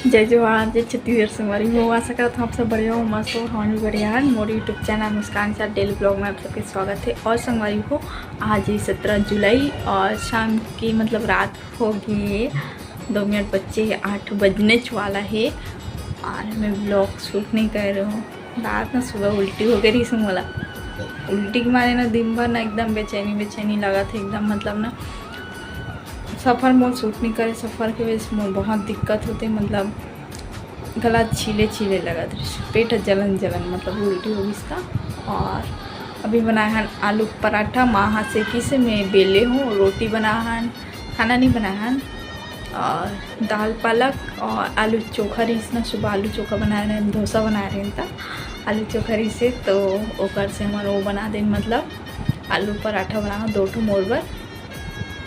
जय जवान जय छत्तीसगढ़ से मरी हो। आशा करता हूँ आप सब बढ़िया हो, मस्त हो, हम भी बढ़िया हैं। मोरी यूट्यूब चैनल मुस्कान के साथ डेली ब्लॉग में आप सबके स्वागत है। और संगवारी हो, आज ही 17 जुलाई और शाम की मतलब रात हो गई है, 2 मिनट बच्चे 8 बजने वाला है। और मैं ब्लॉग शूट नहीं कर रही हूँ। रात ना सुबह उल्टी हो गई थी, मला उल्टी के मारे ना दिन भर ना एकदम बेचैनी लगा था एकदम। मतलब ना सफ़र मोल सूट नहीं करे, सफ़र की वजह से मोल बहुत दिक्कत होती, मतलब गला छीले लगा था, पेट जलन मतलब उल्टी हो गई इसका। और अभी बनाया है आलू पराठा माँ से की से मैं बेले हूँ, रोटी बनाया है, खाना नहीं बनाया है। और दाल पालक और आलू चोखा रही ना, सुबह आलू चोखा बना रहे हैं, डोसा बना रहे हैं आलू चोखा रही से, तो ओकर से हमारे वो बना दें, मतलब आलू पराठा बना 2 ठो मोरबर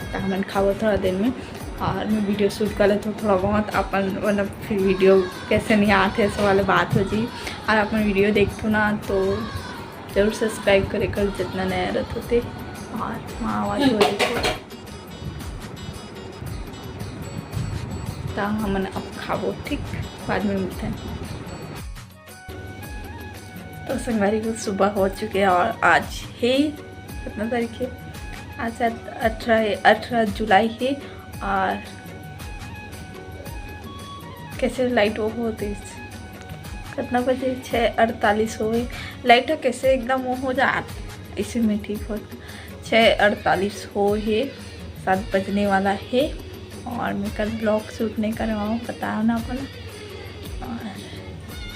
हमन खाओ थोड़ा देर में। और मैं वीडियो शूट कर लेते थोड़ा बहुत अपन, मतलब फिर वीडियो कैसे नहीं आते ऐसे वाले बात हो जी। और अपन वीडियो देखो ना तो ज़रूर सब्सक्राइब करे कर जितना नया रहते होते। और वहाँ आवाज़ हो रही तो हमन अब खाबो, ठीक बाद में मिलते हैं। तो संगवारी को सुबह हो चुके हैं और आज है कितना तारीख है, आज 18 जुलाई है। और कैसे लाइट वो होती कितना बजे 6:48 हो गई, लाइट कैसे एकदम वो हो जा इसी में ठीक हो। 6:48 हो है, 7 बजने वाला है। और मैं कल ब्लॉग शूट नहीं कर रहा हूँ, पता ना पड़ा। और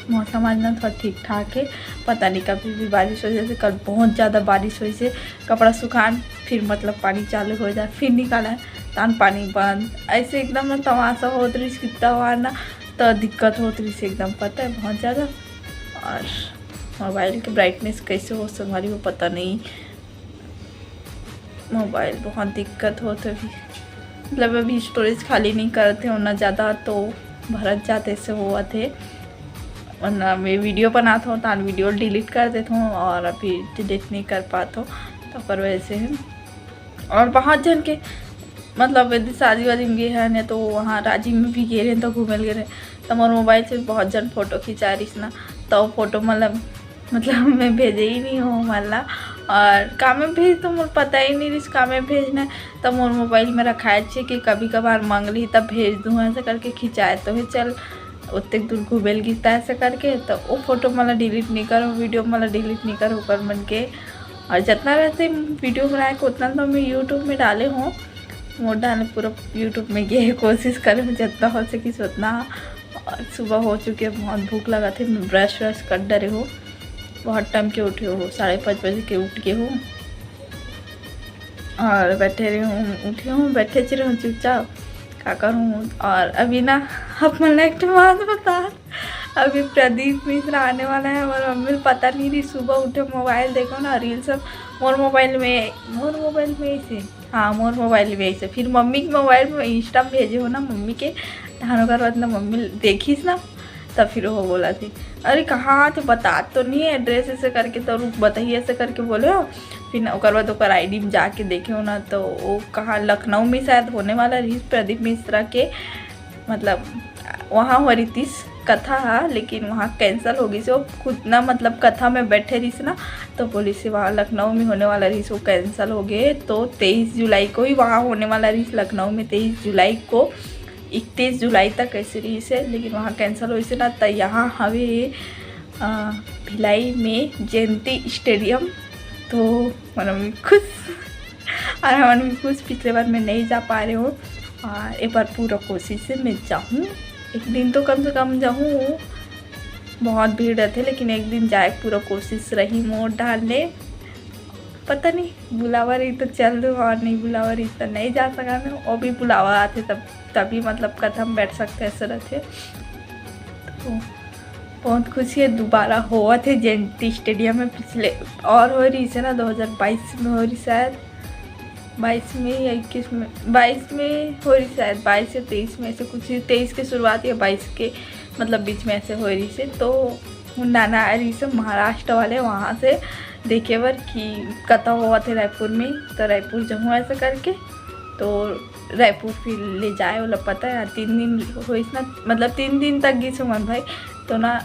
मौसम आज ना थोड़ा ठीक ठाक है, पता नहीं कभी भी बारिश हो जाए। कल बहुत ज़्यादा बारिश हुई से कपड़ा सुखान, फिर मतलब पानी चालू हो जाए, फिर निकाला तान पानी बंद, ऐसे एकदम ना तमाशा होत रही कितना हुआ ना, तो दिक्कत होत रही से एकदम, पता है बहुत ज़्यादा। और मोबाइल की ब्राइटनेस कैसे हो संभाली वो पता नहीं, मोबाइल बहुत दिक्कत होते अभी, मतलब अभी स्टोरेज खाली नहीं करते हो ना ज़्यादा, तो भरत जाते से हुआ थे। वरना मैं वीडियो बनाता हूँ तो वीडियो डिलीट कर देता हूँ, और अभी डिलीट नहीं कर पाता हूँ, तो पर वैसे है। और बहुत जन के मतलब यदि शादी वादी में गए हैं ना, तो वहाँ राजी में भी गए रहे तो घूमे गए, तो मोर मोबाइल से बहुत जन फोटो खिंचा रही ना, तो फोटो मतलब मैं भेजे ही नहीं हूँ मतलब। और काम में भेज तो मोर पता ही नहीं रही काम में भेजना, तो मोर मोबाइल में रखा है कि कभी कभार मांग ली तब भेज दूँ, ऐसे करके खिंचाए तो है चल उतने दूर घूमेल गिरता ऐसे करके, तो वो फोटो मतलब डिलीट नहीं करो, वीडियो मतलब डिलीट नहीं करो ऊपर मन के। और जितना वैसे वीडियो बनाए को उतना तो मैं यूट्यूब में डाले हूँ, वो डाले पूरा यूट्यूब में गए, कोशिश करें जितना हो सके उतना। और सुबह हो चुकी है, बहुत भूख लगा थे, मैं ब्रश कर डरे हो, बहुत टाइम के उठे हो, 5:30 बजे के उठ के हूँ और बैठे रही हूँ, उठी हूँ बैठे चले हूँ चुपचाप, क्या करूँ। और अभी ना अपन एक बात बता, अभी प्रदीप मिश्रा आने वाला है, और मम्मी पता नहीं रही, सुबह उठे मोबाइल देखो ना रील सब मोर मोबाइल में ऐसे, हाँ मोर मोबाइल में ऐसे, फिर मम्मी के मोबाइल में इंस्टा में भेजे हो ना मम्मी के धानों का बाद ना मम्मी देखीस ना, तब फिर वो बोला थी अरे कहाँ तो बता तो नहीं है एड्रेस ऐसे करके, तो रुक बताइए ऐसे करके बोले हो। फिर ओकर बाद ओकर ID में जाके देखे हो ना, तो वो कहाँ लखनऊ में शायद होने वाला रही प्रदीप मिश्रा के, मतलब वहाँ हो रही थी कथा है, लेकिन वहाँ कैंसिल हो गई से, वो खुद ना मतलब कथा में बैठे रही से ना, तो बोली से वहाँ लखनऊ में होने वाला रही से वो कैंसिल हो गए। तो 23 जुलाई को ही वहाँ होने वाला रही लखनऊ में, 23 जुलाई को 31 जुलाई तक ऐसे रही से, लेकिन वहाँ कैंसिल हुई से ना, तो यहाँ हवे भिलाई में जयंती स्टेडियम, तो मतलब खुश और हमारे भी खुश। पिछले बार मैं नहीं जा पा रही हूँ, और एक बार पूरा कोशिश से मैं जाऊँ, एक दिन तो कम से कम जाऊँ, बहुत भीड़ रहते लेकिन एक दिन जाए पूरा कोशिश रही मोड़ डालने, पता नहीं बुलावा रही तो चल दो, और नहीं बुलावा रही तो नहीं जा सका मैं, और भी बुलावा आते तभी मतलब कदम बैठ सकते ऐसे रहते। तो बहुत खुशी है, दोबारा हुआ थे जयंती स्टेडियम में, पिछले और हो रही से ना 2022 में हो रही शायद, 22 में या 21 में, 22 में हो रही शायद, 22 या 23 में ऐसे कुछ, 23 की शुरुआत या 22 के मतलब बीच में ऐसे हो रही से। तो नाना आ रही से महाराष्ट्र वाले वहाँ से देखे बर कि कथा हुआ थे रायपुर में, तो रायपुर जाऊँ ऐसे करके, तो रायपुर फिर ले जाए वाला पता है। 3 दिन हो ना, मतलब 3 दिन तक गई से मन भाई, तो ना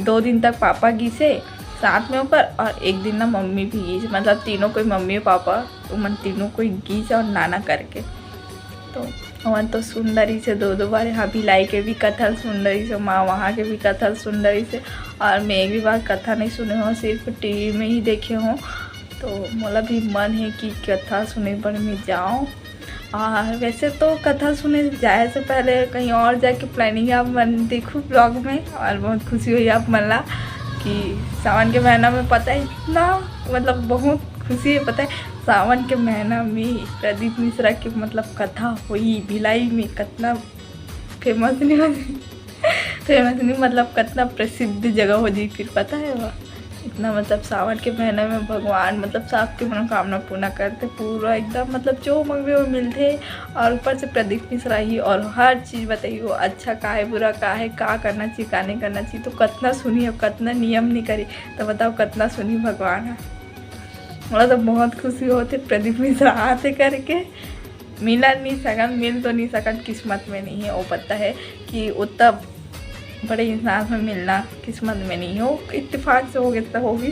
2 दिन तक पापा गई से साथ में ऊपर, और 1 दिन ना मम्मी भी गई, मतलब तीनों कोई मम्मी और पापा मन तीनों कोई गई से और नाना करके। तो हमन तो सुंदरी से 2 बार यहाँ भिलाई के भी कथा सुंदरी से, माँ वहाँ के भी कथा सुंदरी से, और मैं एक भी बार कथा नहीं सुने हूँ, सिर्फ टीवी में ही देखे हूँ। तो मोला भी मन है कि कथा सुने पर मैं जाऊँ। और वैसे तो कथा सुने जाए से पहले कहीं और जाके प्लानिंग आप मन देखूँ ब्लॉग में, और बहुत खुशी हुई आप मन ला कि सावन के महीना में पता है इतना, मतलब बहुत खुशी है। पता है सावन के महीना में प्रदीप मिश्रा की मतलब कथा हुई भिलाई में, कितना फेमस नहीं मतलब कितना प्रसिद्ध जगह हो जी। फिर पता है वह इतना, मतलब सावन के महीने में भगवान मतलब सबकी मनोकामना पूर्ण करते, पूरा एकदम मतलब जो मंगवे वो मिलते। और ऊपर से प्रदीप मिश्रा ही, और हर चीज़ बताइए वो अच्छा का है बुरा का है, का करना चाहिए का नहीं करना चाहिए। तो कितना सुनी और कितना नियम नहीं करी, तो बताओ कितना सुनी भगवान है। मतलब तो बहुत खुशी होती प्रदीप मिश्रा आते करके। मिला नहीं सकन, मिल तो नहीं सकन, किस्मत में नहीं है, वो पता है कि उतना बड़े इंसान में मिलना किस्मत में नहीं हो, इत्तेफाक से हो गया तो होगी।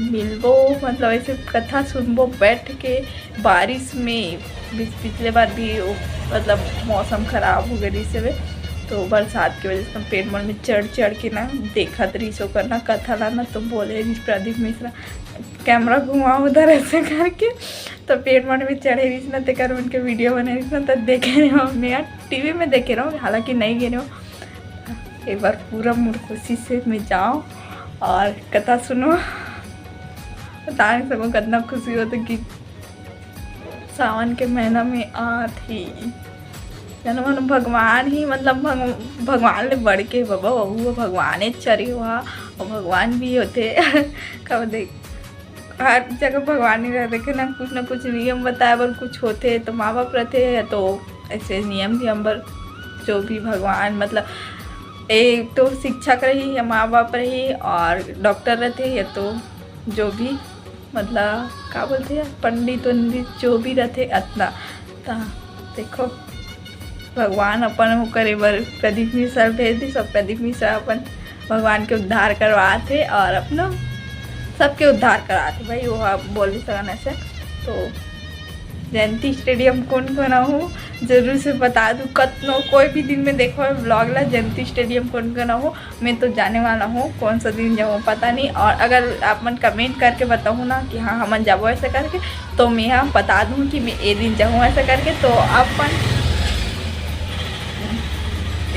मिलबो मतलब ऐसे कथा सुनबो बैठ के बारिश में। पिछले बार भी मतलब मौसम ख़राब हो गई से, तो बरसात की वजह से पेड़ मन में चढ़ के ना देखा रीसो करना कथा लाना। तो बोले प्रदीप मिश्रा कैमरा घुमाओ उधर ऐसे करके, तो पेड़ मन में चढ़े रही ना, तेकर उनके वीडियो बने रही ना, तब देखे रहे हो। मैं यार टीवी में देखे रहा हूँ, हालांकि नहीं गिरे हो। एक बार पूरा मूड खुशी से मैं जाऊँ और कथा सुनो, बता नहीं सकूँ कितना खुशी होती कि सावन के महीना में आती जन भगवान ही, मतलब भगवान ले बढ़ के बाबा वो भगवान चरी हुआ, और भगवान भी होते कब देख हर जगह भगवान ही रहते कि ना कुछ नियम बताए बर कुछ होते, तो माँ बाप रहते हैं तो ऐसे नियम नियम बर जो भी भगवान मतलब एक तो शिक्षक रही या माँ बाप रही, और डॉक्टर रहते या तो जो भी मतलब क्या बोलते हैं पंडित जो भी रहते इतना। तो देखो भगवान अपन वो करे बर प्रदीप मिश्रा भेज दी, सब प्रदीप मिश्रा अपन भगवान के उद्धार करवाते और अपना सबके उद्धार कराते भाई, वो आप बोल भी सकना ऐसे। तो जयंती स्टेडियम कौन ना हो जरूर से बता दूँ, कतनो कोई भी दिन में देखो ब्लॉग ला जयंती स्टेडियम कौन ना हो, मैं तो जाने वाला हूँ। कौन सा दिन जाऊँ पता नहीं, और अगर आप मन कमेंट करके बताऊँ ना कि हाँ हमन जाबो ऐसा करके, तो मैं यहाँ बता दूँ कि मैं ये दिन जाऊँ ऐसा करके। तो अपन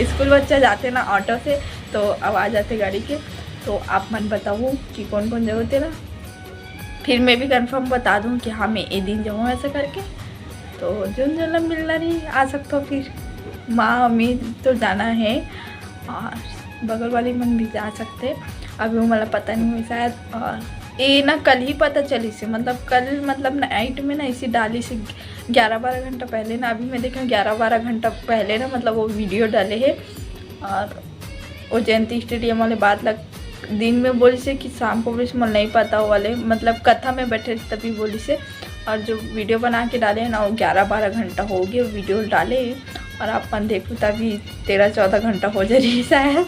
स्कूल बच्चा जाते ना ऑटो से, तो आवाज़ आते गाड़ी के, तो आप मन बताओ कि कौन कौन जगह होते ना, फिर मैं भी कंफर्म बता दूं कि हाँ मैं ये दिन जाऊँ ऐसा करके। तो जो मिलना नहीं आ सकता हो, फिर माँ मम्मी तो जाना है, और बगल वाली मन भी जा सकते। अभी वो मतलब पता नहीं हुई शायद, और ये ना कल ही पता चली से, मतलब कल मतलब नाइट में ना इसी डाली से 11-12 घंटा पहले ना, अभी मैं देखा 11-12 घंटा पहले ना मतलब वो वीडियो डाले है। और वो जयंती स्टेडियम वाले बात लग दिन में बोली से कि शाम को बोली मन नहीं पता वाले, मतलब कथा में बैठे तभी बोली से। और जो वीडियो बना के डाले ना वो 11-12 घंटा हो गए वीडियो डाले, और अपन देखो तभी 13-14 घंटा हो जा रही शायद।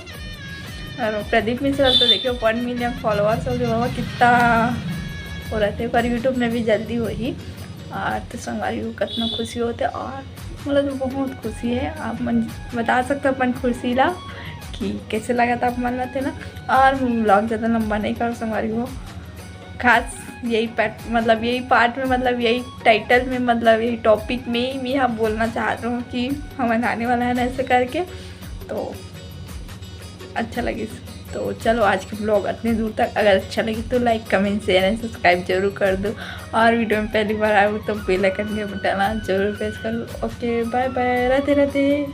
और प्रदीप मिश्रा तो देखियो 1 मिलियन फॉलोअर्स हो गए बाबा, कितना हो रहते पर यूट्यूब में भी जल्दी हो ही। और तो संगवारी को कितना खुशी होते, और मतलब तो बहुत खुशी है। आप मन बता सकते हो अपन खुशी ला कि कैसे लगा था आप मन लाते ना। और ब्लॉग ज़्यादा लंबा नहीं करो संगवारी को, खास यही पार्ट में मतलब यही टाइटल में मतलब यही टॉपिक में ही मैं यहाँ बोलना चाहता हूँ कि हमें आने वाला है ना ऐसे करके। तो अच्छा लगे तो चलो आज के ब्लॉग इतने दूर तक, अगर अच्छा लगे तो like comment share and subscribe जरूर कर दो, और वीडियो में पहली बार आऊँ तो बेल आइकन के बटन जरूर प्रेस करो। Okay bye bye, Radhe Radhe.